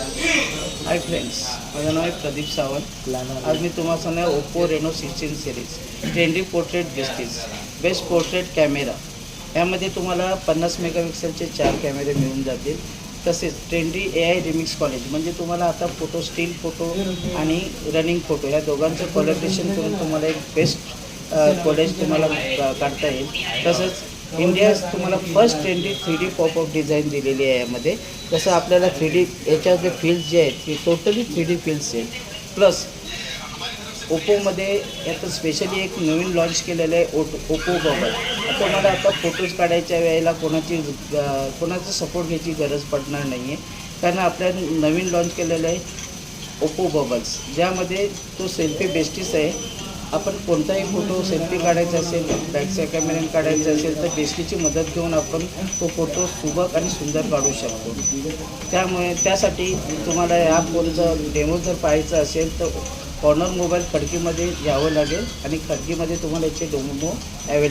Hi friends, माझं नाव आहे प्रदीप सावंत. आज मी तुम्हाला सांगणार Oppo Reno 16 series trendy portrait best portrait camera. यामध्ये तुम्हाला 50 मेगापिक्सेलचे 4 कॅमेरे मिळून जातील. तसेच ट्रेंडी AI रिमिक्स क्वालिटी, म्हणजे तुम्हाला आता फोटो, स्टील फोटो आणि रनिंग फोटो या दोघांचं कोलॅबरेशन करून तुम्हाला एक बेस्ट कॉलेज तुम्हाला काढता येईल. तसंच इंडिया तुम्हाला first trendy 3D popup design दिलेली आहे. यामध्ये जसं आपल्याला 3D याच्यातले फील्ड्स जे आहेत ते टोटली 3D फील्ड्स आहेत. प्लस ओप्पोमध्ये याचं स्पेशली एक नवीन लॉन्च केलेलं आहे ओप्पो बबल. तुम्हाला आता फोटोज काढायच्या वेळेला कोणाचा सपोर्ट घ्यायची गरज पडणार नाही आहे, कारण आपल्या नवीन लॉन्च केलेलं आहे ओप्पो बबल्स, ज्यामध्ये तो सेल्फी बेस्टीस आहे. आपण कोणताही फोटो सेल्फी काढायचा असेल, बॅकच्या कॅमेऱ्याने काढायचा असेल तर बेस्टीची मदत घेऊन आपण तो फोटो सुबक आणि सुंदर काढू शकतो. त्यासाठी तुम्हाला या फोनचं डेमो जर पाहायचं असेल तर कॉर्नर मोबाईल खडकीमध्ये यावं लागेल आणि खडकीमध्ये तुम्हाला याचे डेमो अवेलेबल